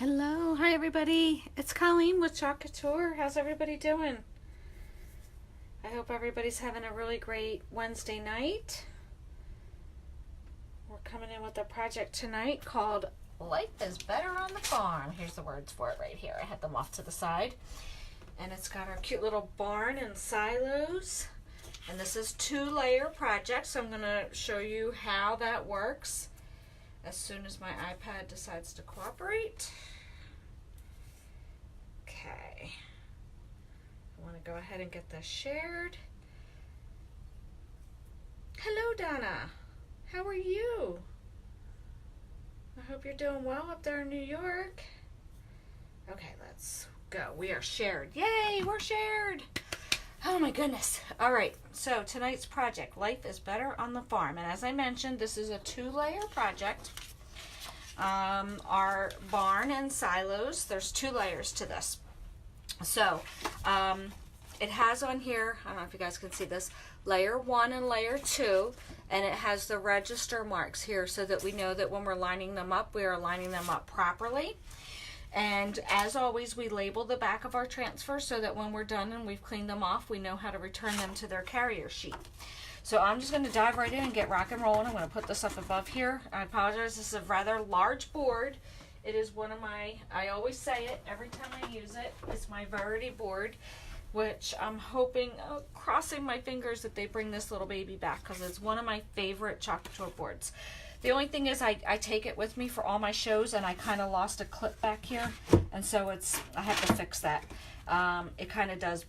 Hello, hi everybody. It's Colleen with Couture. How's everybody doing? I hope everybody's having a really great Wednesday night. We're coming in with a project tonight called Life is Better on the Farm. Here's the words for it right here. I had them off to the side. And it's got our cute little barn and silos. And this is 2-layer project, so I'm going to show you how that works as soon as my iPad decides to cooperate. Okay. I want to go ahead and get this shared. Hello, Donna. How are you? I hope you're doing well up there in New York. Okay, let's go. We are shared. Yay, we're shared. Oh my goodness. All right, so tonight's project, Life is Better on the Farm. And as I mentioned, this is a 2-layer project. Our barn and silos, there's 2 layers to this. So it has on here, I don't know if you guys can see this, layer 1 and layer 2, and it has the register marks here so that we know that when we're lining them up, we are lining them up properly. And as always, we label the back of our transfers so that when we're done and we've cleaned them off, we know how to return them to their carrier sheet. So I'm just going to dive right in and get rock and rolling. I'm going to put this up above here. I apologize, this is a rather large board. It is one of my, I always say it every time I use it, it's my Verity board, which I'm hoping, crossing my fingers that they bring this little baby back because it's one of my favorite Couture boards. The only thing is I take it with me for all my shows, and I kind of lost a clip back here, and so I have to fix that. It kind of does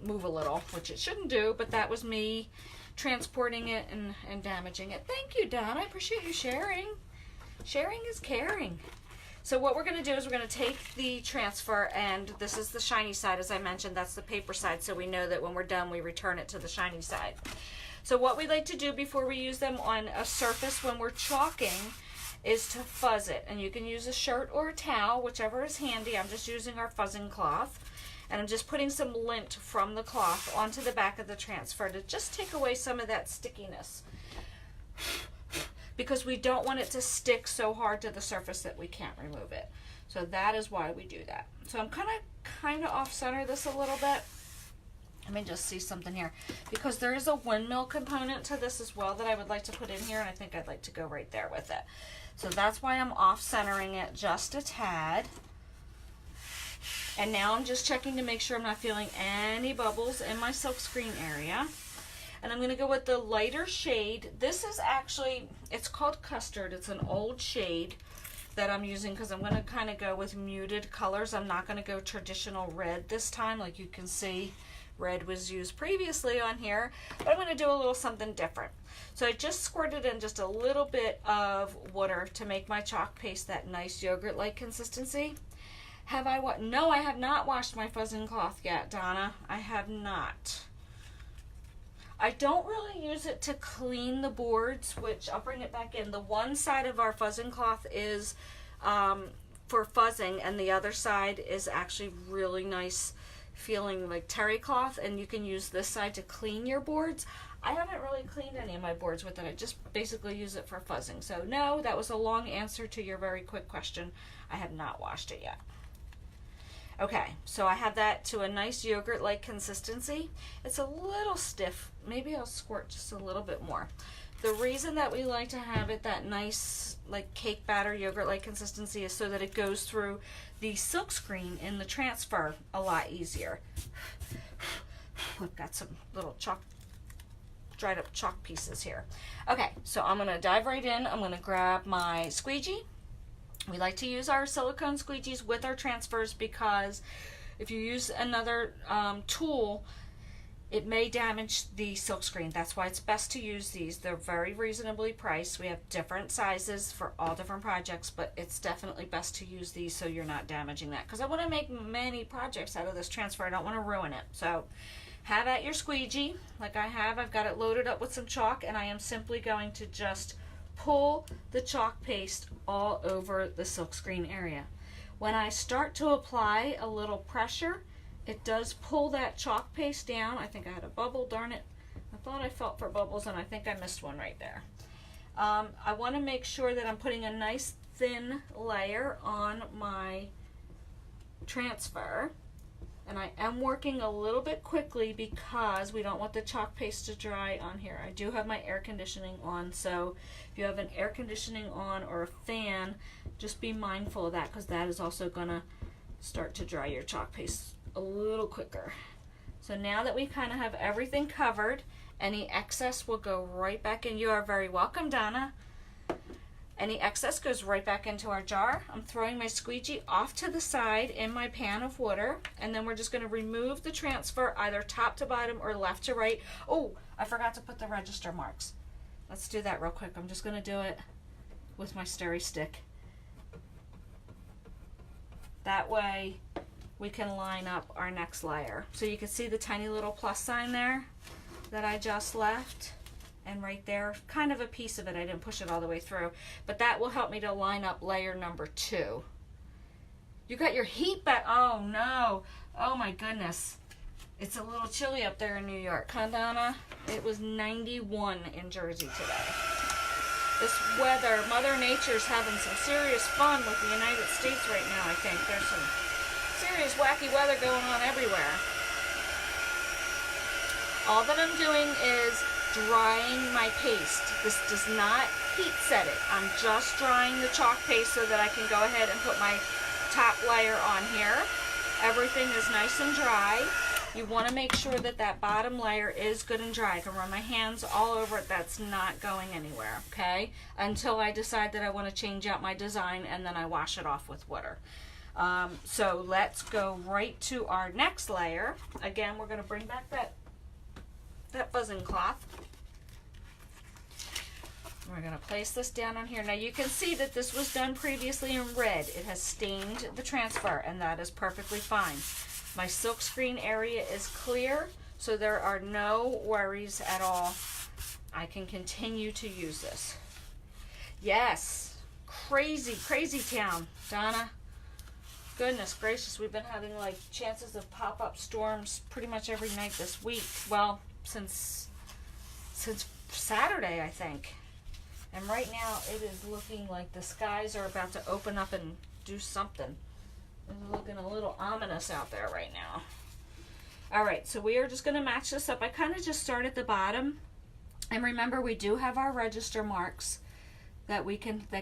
move a little, which it shouldn't do, but that was me transporting it and damaging it. Thank you, Don. I appreciate you sharing. Sharing is caring. So what we're going to do is we're going to take the transfer, and this is the shiny side, as I mentioned. That's the paper side, so we know that when we're done, we return it to the shiny side. So what we like to do before we use them on a surface when we're chalking is to fuzz it. And you can use a shirt or a towel, whichever is handy. I'm just using our fuzzing cloth. And I'm just putting some lint from the cloth onto the back of the transfer to just take away some of that stickiness. Because we don't want it to stick so hard to the surface that we can't remove it. So that is why we do that. So I'm kind of off center this a little bit. Let me just see something here, because there is a windmill component to this as well that I would like to put in here, and I think I'd like to go right there with it. So that's why I'm off centering it just a tad. And now I'm just checking to make sure I'm not feeling any bubbles in my silkscreen area. And I'm going to go with the lighter shade. This is actually, it's called Custard. It's an old shade that I'm using because I'm going to kind of go with muted colors. I'm not going to go traditional red this time. Like you can see, red was used previously on here, but I'm going to do a little something different. So I just squirted in just a little bit of water to make my chalk paste that nice yogurt-like consistency. Have I what? No, I have not washed my fuzzing cloth yet, Donna. I have not. I don't really use it to clean the boards, which I'll bring it back in. The one side of our fuzzing cloth is for fuzzing, and the other side is actually really nice feeling like terry cloth, and you can use this side to clean your boards. I haven't really cleaned any of my boards with it. I just basically use it for fuzzing. So no, that was a long answer to your very quick question. I have not washed it yet. Okay, so I have that to a nice yogurt-like consistency. It's a little stiff. Maybe I'll squirt just a little bit more. The reason that we like to have it that nice, like cake batter, yogurt-like consistency is so that it goes through the silkscreen in the transfer a lot easier. We've got some little dried up chalk pieces here. Okay, so I'm going to dive right in. I'm going to grab my squeegee. We like to use our silicone squeegees with our transfers because if you use another tool, it may damage the silkscreen. That's why it's best to use these. They're very reasonably priced. We have different sizes for all different projects, but it's definitely best to use these so you're not damaging that. Because I want to make many projects out of this transfer. I don't want to ruin it. So have at your squeegee like I have. I've got it loaded up with some chalk, and I am simply going to just pull the chalk paste all over the silkscreen area. When I start to apply a little pressure, it does pull that chalk paste down. I think I had a bubble, darn it. I thought I felt for bubbles, and I think I missed one right there. I want to make sure that I'm putting a nice thin layer on my transfer. And I am working a little bit quickly because we don't want the chalk paste to dry on here. I do have my air conditioning on, so if you have an air conditioning on or a fan, just be mindful of that, because that is also going to start to dry your chalk paste a little quicker. So now that we kind of have everything covered, any excess will go right back in. You are very welcome, Donna. Any excess goes right back into our jar. I'm throwing my squeegee off to the side in my pan of water, and then we're just going to remove the transfer either top to bottom or left to right. Oh, I forgot to put the register marks. Let's do that real quick. I'm just going to do it with my stirry stick. That way we can line up our next layer. So you can see the tiny little plus sign there that I just left. And right there, kind of a piece of it. I didn't push it all the way through. But that will help me to line up layer number 2. You got your heat back. Oh, no. Oh, my goodness. It's a little chilly up there in New York. Huh, Donna? It was 91 in Jersey today. This weather, Mother Nature's having some serious fun with the United States right now, I think. There's some serious wacky weather going on everywhere. All that I'm doing is drying my paste. This does not heat set it. I'm just drying the chalk paste so that I can go ahead and put my top layer on here. Everything is nice and dry. You want to make sure that that bottom layer is good and dry. I can run my hands all over it. That's not going anywhere, okay? Until I decide that I want to change out my design, and then I wash it off with water. So let's go right to our next layer. Again, we're going to bring back that buzzing cloth. We're going to place this down on here. Now you can see that this was done previously in red. It has stained the transfer, and that is perfectly fine. My silk screen area is clear, so there are no worries at all. I can continue to use this. Yes, crazy, crazy town, Donna. Goodness gracious, we've been having like chances of pop-up storms pretty much every night this week. Well, since Saturday, I think. And right now it is looking like the skies are about to open up and do something. It's looking a little ominous out there right now. Alright, so we are just going to match this up. I kind of just start at the bottom. And remember, we do have our register marks that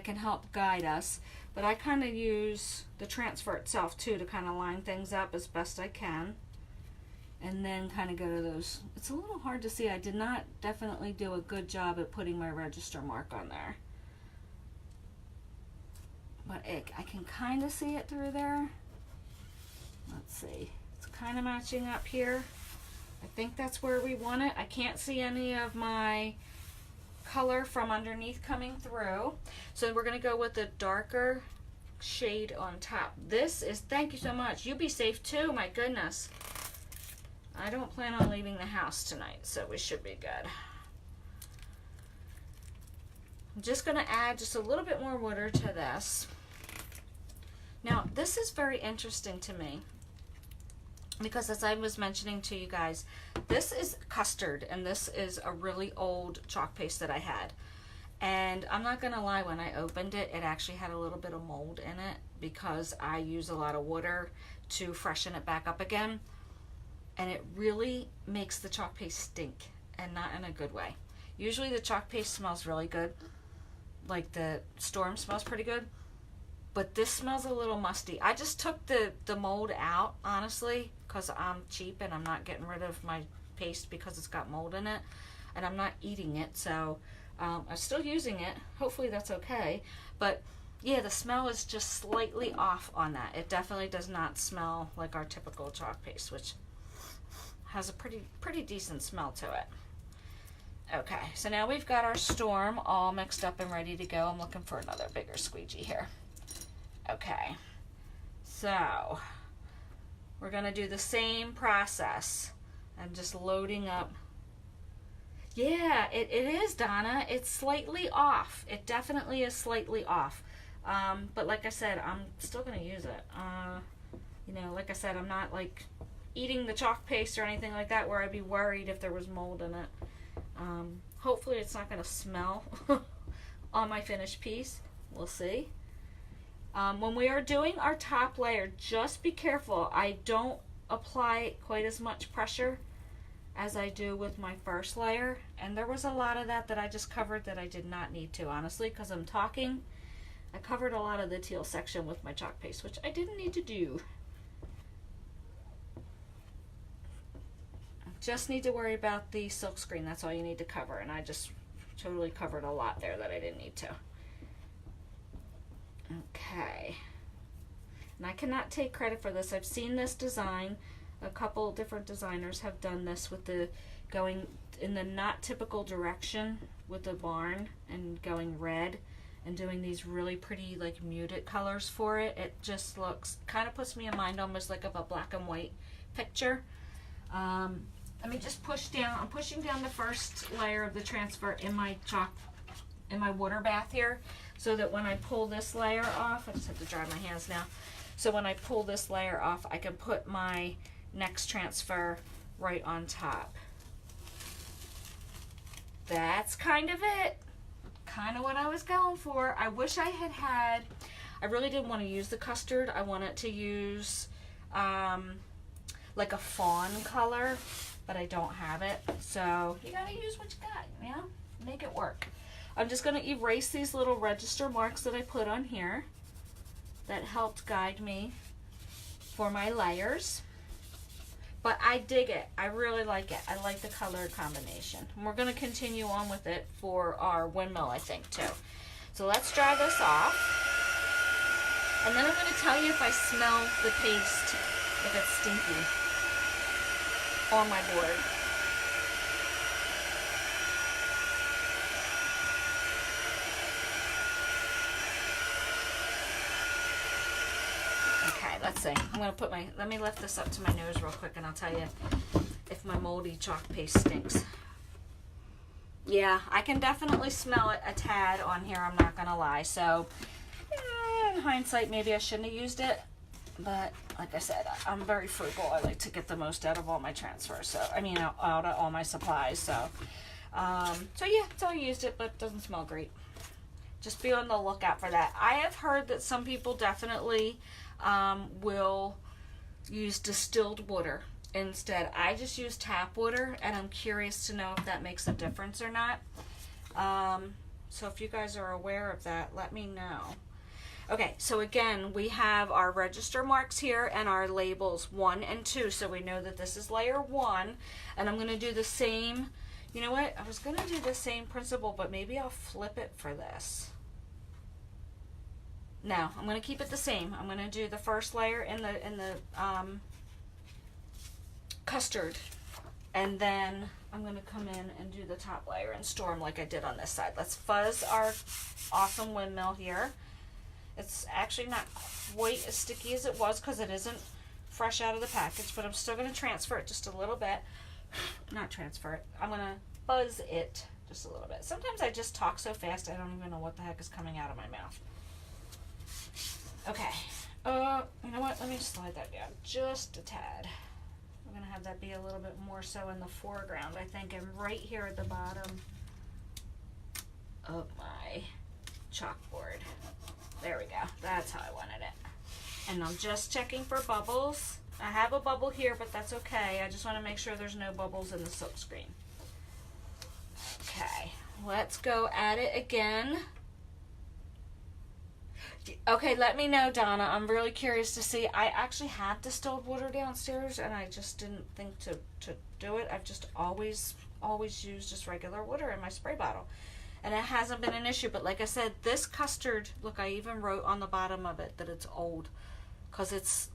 can help guide us. But I kind of use the transfer itself too to kind of line things up as best I can. And then kind of go to those. It's a little hard to see. I did not definitely do a good job at putting my register mark on there. But I can kind of see it through there. Let's see. It's kind of matching up here. I think that's where we want it. I can't see any of my color from underneath coming through. So we're going to go with the darker shade on top. This is, thank you so much. You be safe too, my goodness. I don't plan on leaving the house tonight, so we should be good. I'm just going to add just a little bit more water to this. Now, this is very interesting to me because, as I was mentioning to you guys, this is custard, and this is a really old chalk paste that I had. And I'm not going to lie, when I opened it, it actually had a little bit of mold in it because I use a lot of water to freshen it back up again. And it really makes the chalk paste stink, and not in a good way. Usually the chalk paste smells really good. Like the Storm smells pretty good. But this smells a little musty. I just took the mold out, honestly, because I'm cheap and I'm not getting rid of my paste because it's got mold in it. And I'm not eating it, so I'm still using it. Hopefully that's okay. But yeah, the smell is just slightly off on that. It definitely does not smell like our typical chalk paste, which has a pretty decent smell to it. Okay, so now we've got our Storm all mixed up and ready to go. I'm looking for another bigger squeegee here. Okay, so we're going to do the same process. I'm just loading up. Yeah, it is, Donna. It's slightly off. It definitely is slightly off. But like I said, I'm still going to use it. You know, like I said, I'm not like eating the chalk paste or anything like that where I'd be worried if there was mold in it. Hopefully it's not going to smell on my finished piece. We'll see. When we are doing our top layer, just be careful. I don't apply quite as much pressure as I do with my first layer. And there was a lot of that I just covered that I did not need to, honestly, because I'm talking. I covered a lot of the teal section with my chalk paste, which I didn't need to do. Just need to worry about the silk screen. That's all you need to cover. And I just totally covered a lot there that I didn't need to. Okay. And I cannot take credit for this. I've seen this design. A couple different designers have done this with the going in the not typical direction with the barn and going red and doing these really pretty like muted colors for it. It just looks, kind of puts me in mind almost like of a black and white picture. Let me just push down. I'm pushing down the first layer of the transfer in my chalk, in my water bath here, so that when I pull this layer off, I just have to dry my hands now. So when I pull this layer off, I can put my next transfer right on top. That's kind of it. Kind of what I was going for. I wish I had, I really didn't want to use the custard. I wanted to use like a fawn color, but I don't have it. So you gotta use what you got, you know? Make it work. I'm just gonna erase these little register marks that I put on here that helped guide me for my layers. But I dig it. I really like it. I like the color combination. And we're going to continue on with it for our windmill, I think, too. So let's dry this off. And then I'm going to tell you if I smell the paste, if it's stinky on my board. Let's see. I'm going to put my, let me lift this up to my nose real quick and I'll tell you if my moldy chalk paste stinks. Yeah, I can definitely smell it a tad on here, I'm not going to lie. So, in hindsight, maybe I shouldn't have used it. But, like I said, I'm very frugal. I like to get the most out of all my transfers. So, I mean, out of all my supplies. So, yeah, so I used it, but it doesn't smell great. Just be on the lookout for that. I have heard that some people definitely will use distilled water instead. I just use tap water, and I'm curious to know if that makes a difference or not. So if you guys are aware of that, let me know. Okay, so again, we have our register marks here and our labels 1 and 2, so we know that this is layer 1, and I'm going to do the same. You know what? I was going to do the same principle, but maybe I'll flip it for this. No, I'm going to keep it the same. I'm going to do the first layer in the custard, and then I'm going to come in and do the top layer and storm like I did on this side. Let's fuzz our awesome windmill here. It's actually not quite as sticky as it was because it isn't fresh out of the package, but I'm still going to transfer it just a little bit. Not transfer it. I'm going to fuzz it just a little bit. Sometimes I just talk so fast I don't even know what the heck is coming out of my mouth. Okay, you know what, let me slide that down just a tad. I'm going to have that be a little bit more so in the foreground, I think, and right here at the bottom of my chalkboard. There we go, that's how I wanted it. And I'm just checking for bubbles. I have a bubble here, but that's okay. I just want to make sure there's no bubbles in the silk screen. Okay, let's go at it again. Okay, let me know, Donna. I'm really curious to see. I actually have distilled water downstairs, and I just didn't think to do it. I've just always used just regular water in my spray bottle. And it hasn't been an issue. But like I said, this custard, look, I even wrote on the bottom of it that it's old. Because it's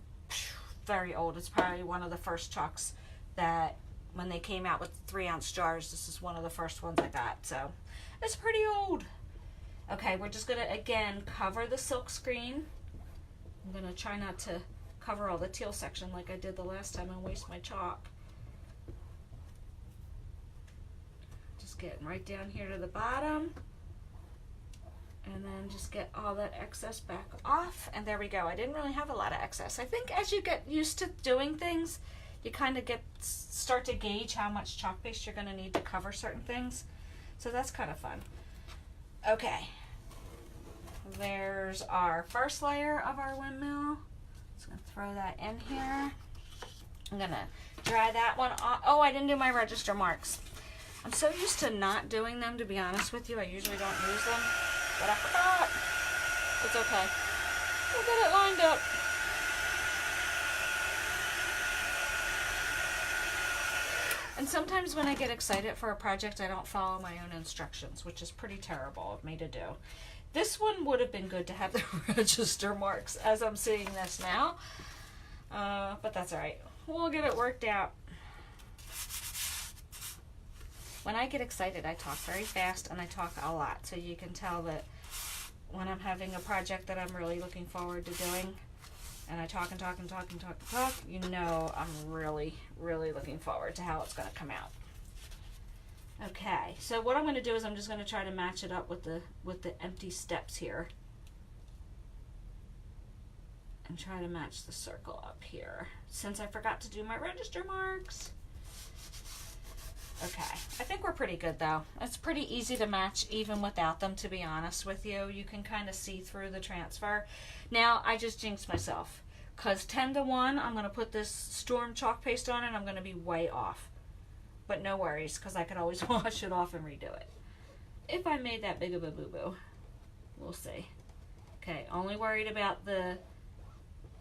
very old. It's probably one of the first chalks that, when they came out with 3-ounce jars, this is one of the first ones I got. So, it's pretty old. Okay, we're just going to, again, cover the silk screen. I'm going to try not to cover all the teal section like I did the last time and waste my chalk. Just getting right down here to the bottom. And then just get all that excess back off. And there we go. I didn't really have a lot of excess. I think as you get used to doing things, you kind of start to gauge how much chalk paste you're going to need to cover certain things. So that's kind of fun. Okay. there's our first layer of our windmill. Just gonna throw that in here. I'm gonna dry that one off. Oh, I didn't do my register marks. I'm so used to not doing them, to be honest with you. I usually don't use them, but I forgot. It's okay. We'll get it lined up. And sometimes when I get excited for a project, I don't follow my own instructions, which is pretty terrible of me to do. This one would have been good to have the register marks as I'm seeing this now, but that's all right. We'll get it worked out. When I get excited, I talk very fast and I talk a lot, so you can tell that when I'm having a project that I'm really looking forward to doing, and I talk and talk and talk and talk and talk, you know I'm really, really looking forward to how it's going to come out. Okay, so what I'm going to do is I'm just going to try to match it up with the empty steps here. And try to match the circle up here, since I forgot to do my register marks. Okay, I think we're pretty good though. It's pretty easy to match even without them, to be honest with you. You can kind of see through the transfer. Now, I just jinxed myself, because 10 to 1, I'm going to put this Storm chalk paste on and I'm going to be way off. But no worries, because I could always wash it off and redo it. If I made that big of a boo-boo, we'll see. Okay, only worried about the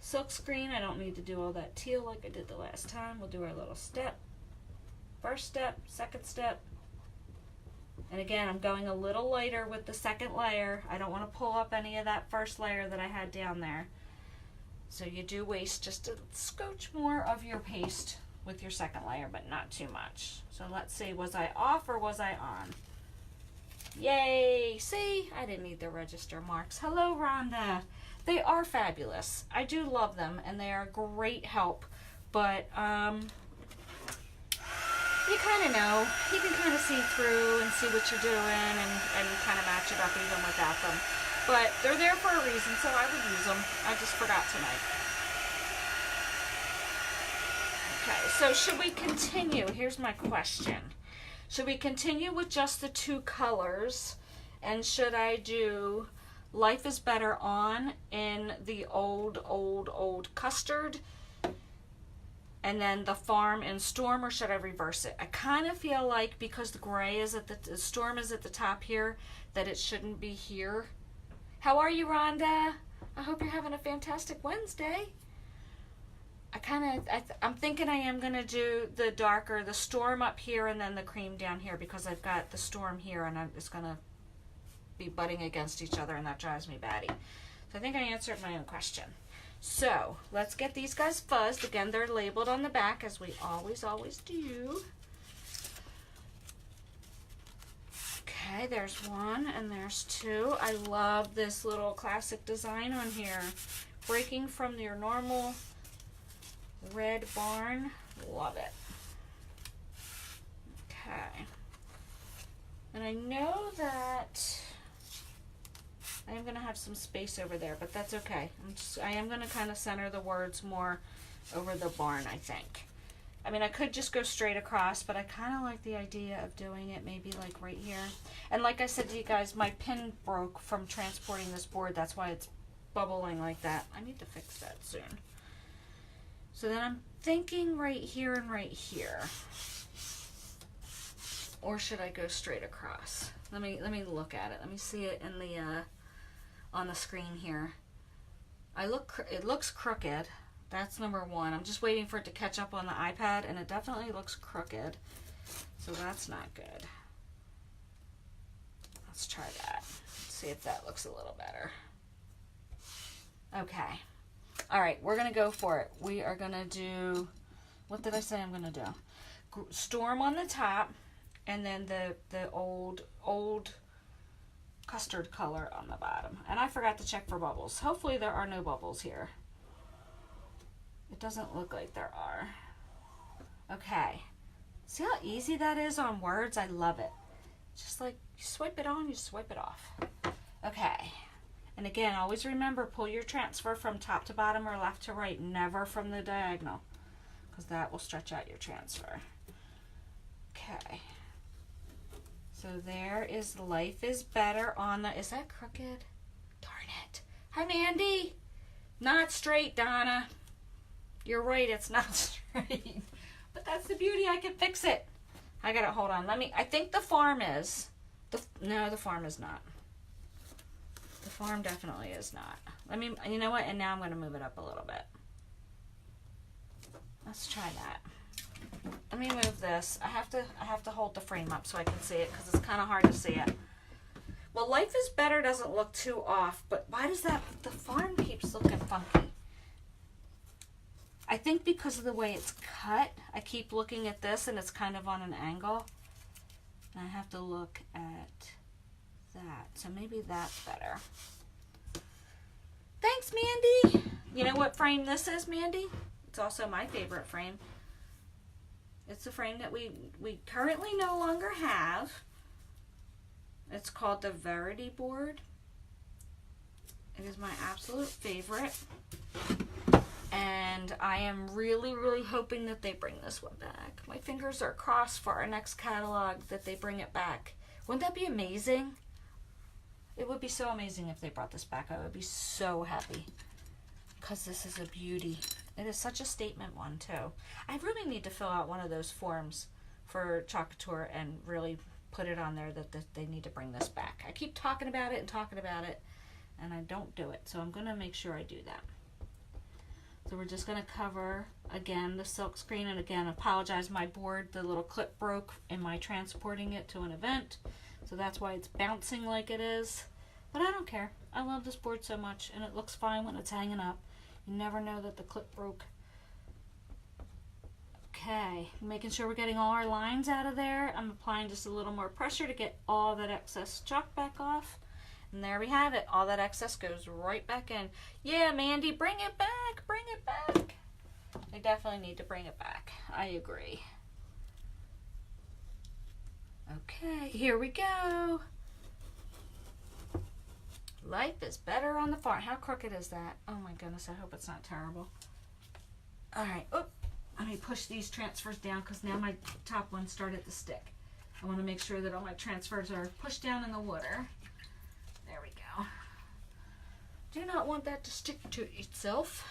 silk screen. I don't need to do all that teal like I did the last time. We'll do our little step. First step, second step. And again, I'm going a little lighter with the second layer. I don't want to pull up any of that first layer that I had down there. So you do waste just a scotch more of your paste with your second layer, but not too much. So let's see, was I off or was I on? Yay! See, I didn't need the register marks. Hello, Rhonda. They are fabulous. I do love them, and they are great help. But you kind of know. You can kind of see through and see what you're doing and kind of match it up even without them. But they're there for a reason, so I would use them. I just forgot tonight. Okay, so should we continue? Here's my question. Should we continue with just the two colors? And should I do Life is Better on in the old custard, and then the Farm in Storm, or should I reverse it? I kind of feel like, because the gray is at the Storm is at the top here, that it shouldn't be here. How are you, Rhonda? I hope you're having a fantastic Wednesday. I'm thinking I am going to do the darker, the Storm up here and then the cream down here, because I've got the Storm here and it's going to be butting against each other, and that drives me batty. So I think I answered my own question. So let's get these guys fuzzed. Again, they're labeled on the back, as we always do. Okay, there's one and there's two. I love this little classic design on here. Breaking from your normal red barn. Love it. Okay. And I know that I am going to have some space over there, but that's okay. I am going to kind of center the words more over the barn, I think. I mean, I could just go straight across, but I kind of like the idea of doing it maybe like right here. And like I said to you guys, my pin broke from transporting this board. That's why it's bubbling like that. I need to fix that soon. So then I'm thinking right here and right here. Or should I go straight across? Let me look at it. Let me see it in the on the screen here. It looks crooked. That's number one. I'm just waiting for it to catch up on the iPad, and it definitely looks crooked. So that's not good. Let's try that. See if that looks a little better. Okay. All right, we're going to go for it. We are going to do, what did I say I'm going to do? Storm on the top, and then the old custard color on the bottom. And I forgot to check for bubbles. Hopefully there are no bubbles here. It doesn't look like there are. Okay. See how easy that is on words? I love it. Just like you swipe it on, you swipe it off. Okay. And again, always remember, pull your transfer from top to bottom or left to right, never from the diagonal, because that will stretch out your transfer. Okay. So there is Life is Better on the, is that crooked? Darn Hi, Mandy. Not straight, Donna. You're right, it's not straight. But that's the beauty, I can fix it. I gotta, hold on, I think the farm is. No, the farm is not. The farm definitely is not. You know what, and now I'm gonna move it up a little bit. Let's try that. Let me move this. I have to hold the frame up so I can see it because it's kind of hard to see it. Well, Life is Better doesn't look too off, but why does the farm keeps looking funky? I think because of the way it's cut, I keep looking at this and it's kind of on an angle. And I have to look at that. So maybe that's better. Thanks, Mandy. You know what frame this is, Mandy? It's also my favorite frame. It's a frame that we currently no longer have. It's called the Verity board. It is my absolute favorite. And I am really, really hoping that they bring this one back. My fingers are crossed for our next catalog that they bring it back. Wouldn't that be amazing? It would be so amazing if they brought this back. I would be so happy. Because this is a beauty. It is such a statement one too. I really need to fill out one of those forms for Couture and really put it on there that they need to bring this back. I keep talking about it, and I don't do it. So I'm going to make sure I do that. So we're just going to cover, again, the silk screen. And again, apologize, my board, the little clip broke in my transporting it to an event. So that's why it's bouncing like it is. But I don't care. I love this board so much, and it looks fine when it's hanging up. You never know that the clip broke. Okay, making sure we're getting all our lines out of there. I'm applying just a little more pressure to get all that excess chalk back off. And there we have it. All that excess goes right back in. Yeah, Mandy, bring it back. Bring it back. They definitely need to bring it back. I agree. Okay, here we go. Life is Better on the Farm. How crooked is that? Oh my goodness, I hope it's not terrible. All right, let me push these transfers down because now my top one started to stick. I want to make sure that all my transfers are pushed down in the water. There we go. Do not want that to stick to itself.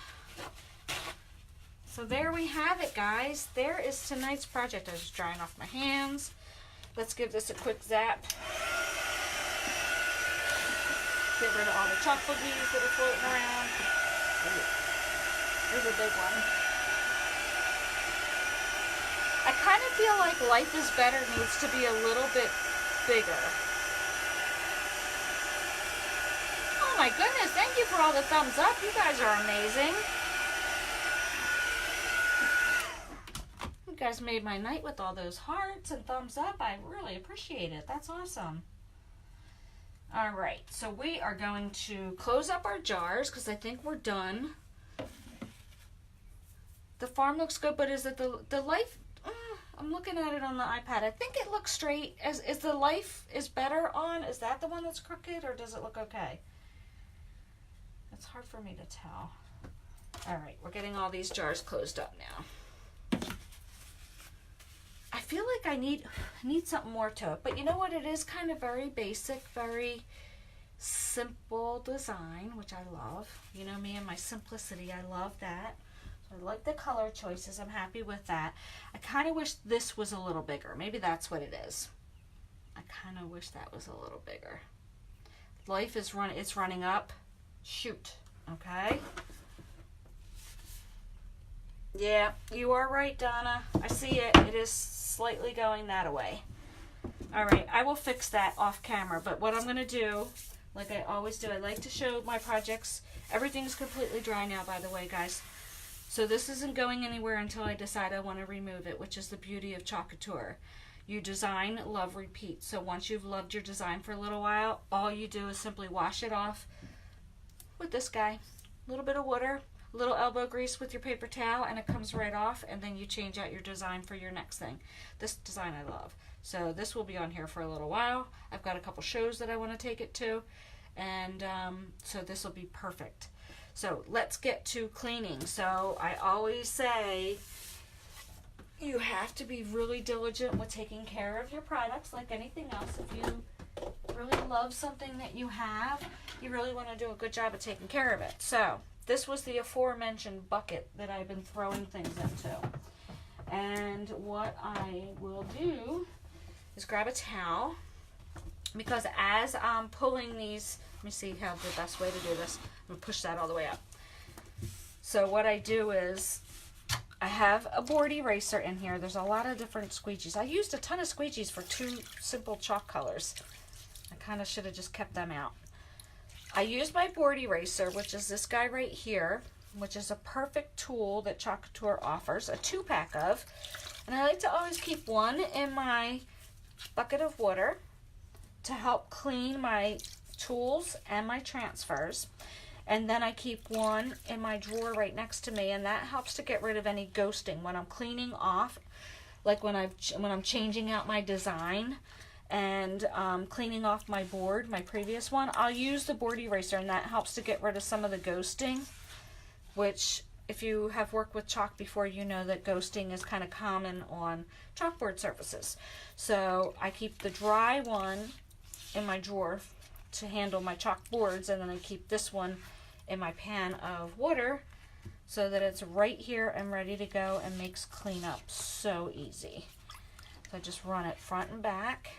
So there we have it, guys. There is tonight's project. I was just drying off my hands. Let's give this a quick zap. Get rid of all the chalk boogies that are floating around. There's a big one. I kind of feel like Life is Better needs to be a little bit bigger. Oh my goodness, thank you for all the thumbs up. You guys are amazing. You guys made my night with all those hearts and thumbs up. I really appreciate it. That's awesome. All right, so we are going to close up our jars because I think we're done. The farm looks good, but is it the Life? I'm looking at it on the iPad. I think it looks straight. Is the Life is Better on? Is that the one that's crooked, or does it look okay? It's hard for me to tell. All right, we're getting all these jars closed up now. I feel like I need something more to it, but you know what? It is kind of very basic, very simple design, which I love. You know me and my simplicity. I love that. I like the color choices. I'm happy with that. I kind of wish this was a little bigger. Maybe that's what it is. I kind of wish that was a little bigger. Life is running up. Shoot. Okay. Yeah, you are right, Donna. I see it. It is slightly going that way. All right, I will fix that off camera. But what I'm going to do, like I always do, I like to show my projects. Everything's completely dry now, by the way, guys. So this isn't going anywhere until I decide I want to remove it, which is the beauty of Couture. You design, love, repeat. So once you've loved your design for a little while, all you do is simply wash it off with this guy. A little bit of water, a little elbow grease with your paper towel, and it comes right off, and then you change out your design for your next thing. This design I love. So this will be on here for a little while. I've got a couple shows that I want to take it to, and so this will be perfect. So let's get to cleaning. So I always say you have to be really diligent with taking care of your products like anything else. If you really love something that you have, you really want to do a good job of taking care of it. So this was the aforementioned bucket that I've been throwing things into. And what I will do is grab a towel, because as I'm pulling these, let me see how the best way to do this. I'm going to push that all the way up. So what I do is I have a board eraser in here. There's a lot of different squeegees. I used a ton of squeegees for 2 simple chalk colors. I kind of should have just kept them out. I use my board eraser, which is this guy right here, which is a perfect tool that Couture offers, a 2-pack of. And I like to always keep one in my bucket of water to help clean my tools and my transfers. And then I keep one in my drawer right next to me, and that helps to get rid of any ghosting when I'm cleaning off, like when I'm changing out my design and cleaning off my board, my previous one. I'll use the board eraser, and that helps to get rid of some of the ghosting, which if you have worked with chalk before, you know that ghosting is kind of common on chalkboard surfaces. So I keep the dry one in my drawer to handle my chalk boards, and then I keep this one in my pan of water so that it's right here and ready to go and makes cleanup so easy. So I just run it front and back,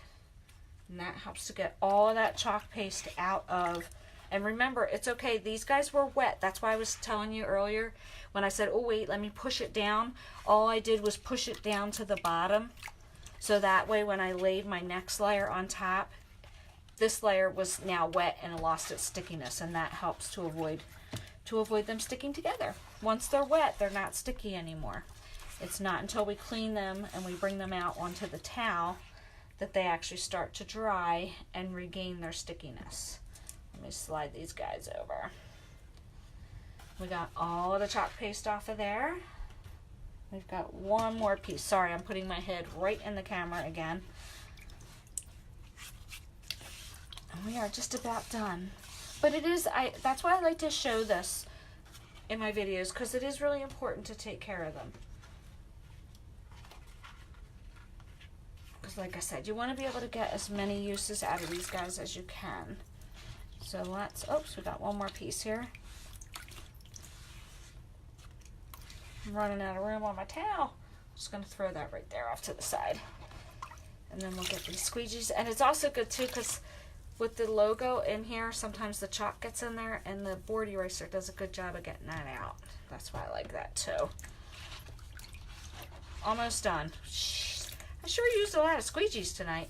and that helps to get all of that chalk paste out of. And remember, it's okay, these guys were wet. That's why I was telling you earlier when I said, oh wait, let me push it down. All I did was push it down to the bottom, so that way when I laid my next layer on top, this layer was now wet and lost its stickiness, and that helps to avoid them sticking together. Once they're wet, they're not sticky anymore. It's not until we clean them and we bring them out onto the towel that they actually start to dry and regain their stickiness. Let me slide these guys over. We got all of the chalk paste off of there. We've got one more piece. Sorry, I'm putting my head right in the camera again. We are just about done. But it is, that's why I like to show this in my videos, because it is really important to take care of them. Because like I said, you want to be able to get as many uses out of these guys as you can. So let's, oops, we got one more piece here. I'm running out of room on my towel. I'm just going to throw that right there off to the side. And then we'll get these squeegees. And it's also good too, because with the logo in here, sometimes the chalk gets in there, and the board eraser does a good job of getting that out. That's why I like that too. Almost done. I sure used a lot of squeegees tonight.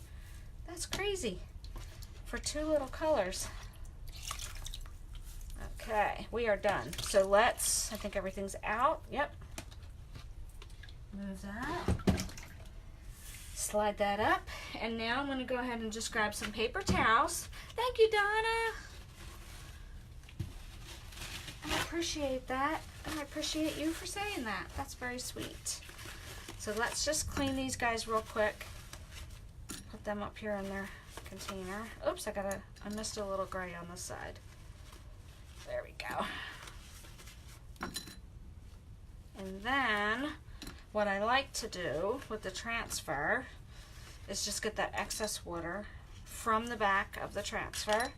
That's crazy for 2 little colors. Okay, we are done. So let's, I think everything's out. Yep. Move that. Slide that up, and now I'm going to go ahead and just grab some paper towels. Thank you, Donna. I appreciate that, and I appreciate you for saying that. That's very sweet. So let's just clean these guys real quick. Put them up here in their container. Oops, I missed a little gray on this side. There we go. And then what I like to do with the transfer is just get that excess water from the back of the transfer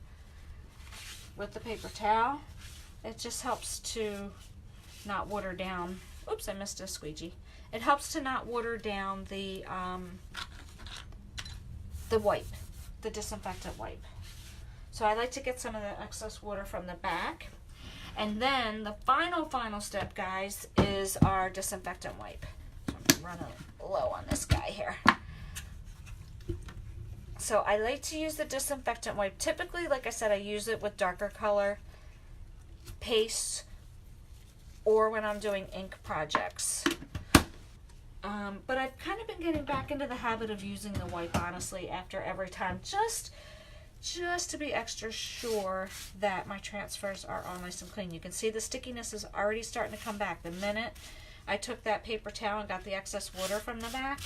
with the paper towel. It just helps to not water down. Oops, I missed a squeegee. It helps to not water down the wipe, the disinfectant wipe. So I like to get some of the excess water from the back. And then the final step, guys, is our disinfectant wipe. So I'm running low on this guy here. So I like to use the disinfectant wipe. Typically, like I said, I use it with darker color paste or when I'm doing ink projects. But I've kind of been getting back into the habit of using the wipe, honestly, after every time, just to be extra sure that my transfers are all nice and clean. You can see the stickiness is already starting to come back. The minute I took that paper towel and got the excess water from the back,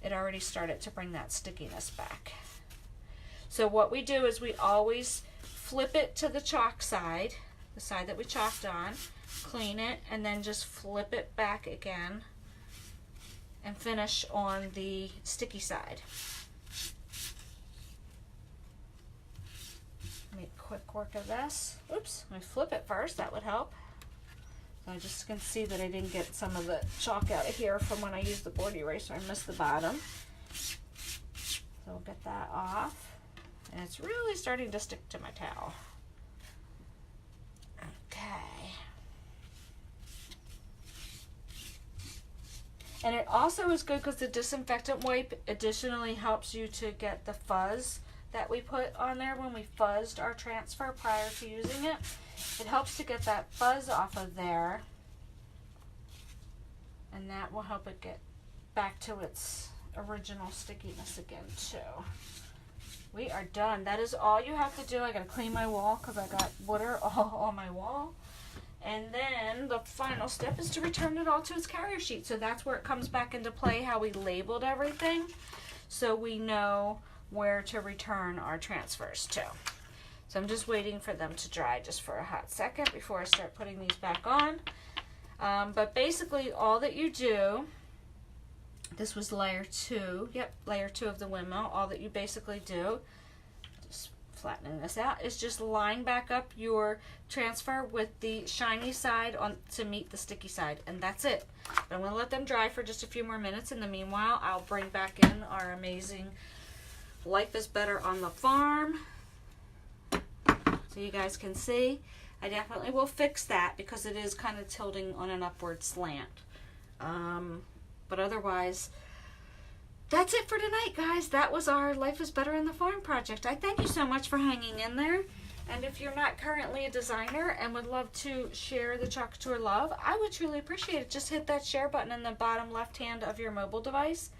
it already started to bring that stickiness back. So what we do is we always flip it to the chalk side, the side that we chalked on, clean it, and then just flip it back again and finish on the sticky side. quick work of this. Oops, let me flip it first, that would help. So I just can see that I didn't get some of the chalk out of here from when I used the board eraser. I missed the bottom. So we'll get that off. And it's really starting to stick to my towel. Okay. And it also is good because the disinfectant wipe additionally helps you to get the fuzz that we put on there when we fuzzed our transfer prior to using it. It helps to get that fuzz off of there, and that will help it get back to its original stickiness again too. We are done. That is all you have to do. I gotta clean my wall because I got water all on my wall. And then the final step is to return it all to its carrier sheet. So that's where it comes back into play, how we labeled everything, so we know where to return our transfers to. So I'm just waiting for them to dry just for a hot second before I start putting these back on. But basically all that you do, this was layer 2, yep, layer 2 of the windmill. All that you basically do, just flattening this out, is just line back up your transfer with the shiny side on to meet the sticky side, and that's it. But I'm going to let them dry for just a few more minutes. In the meanwhile, I'll bring back in our amazing Life is Better on the Farm so you guys can see. I definitely will fix that because it is kind of tilting on an upward slant. But otherwise, that's it for tonight, guys. That was our Life is Better on the Farm project. I thank you so much for hanging in there. And if you're not currently a designer and would love to share the Couture love, I would truly appreciate it. Just hit that share button in the bottom left hand of your mobile device,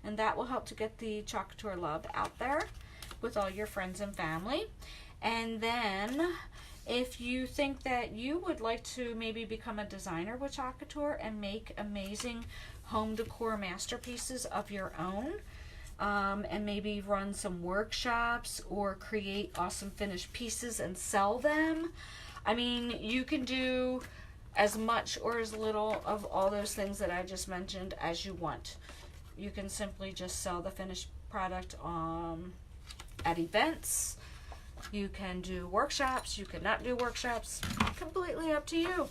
and that will help to get the Couture love out there with all your friends and family. And then if you think that you would like to maybe become a designer with Couture and make amazing home decor masterpieces of your own, and maybe run some workshops or create awesome finished pieces and sell them, I mean, you can do as much or as little of all those things that I just mentioned as you want. You can simply just sell the finished product at events. You can do workshops. You cannot do workshops. Completely up to you.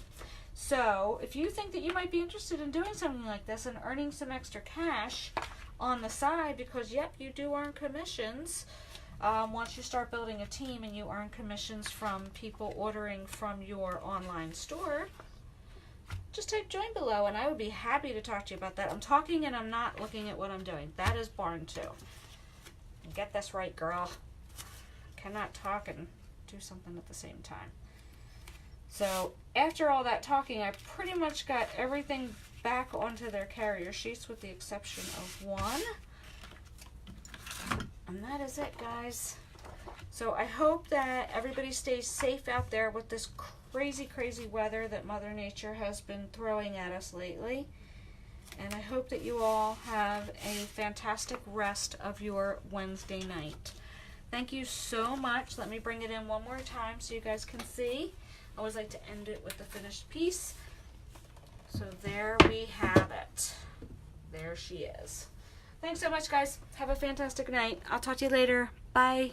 So if you think that you might be interested in doing something like this and earning some extra cash on the side, because yep, you do earn commissions once you start building a team, and you earn commissions from people ordering from your online store, just type join below and I would be happy to talk to you about that. I'm talking and I'm not looking at what I'm doing. That is barn too. Get this right, girl. Cannot talk and do something at the same time. So after all that talking, I pretty much got everything back onto their carrier sheets with the exception of one. And that is it, guys. So I hope that everybody stays safe out there with this crazy, crazy weather that Mother Nature has been throwing at us lately. And I hope that you all have a fantastic rest of your Wednesday night. Thank you so much. Let me bring it in one more time so you guys can see. I always like to end it with the finished piece. So there we have it. There she is. Thanks so much, guys. Have a fantastic night. I'll talk to you later. Bye.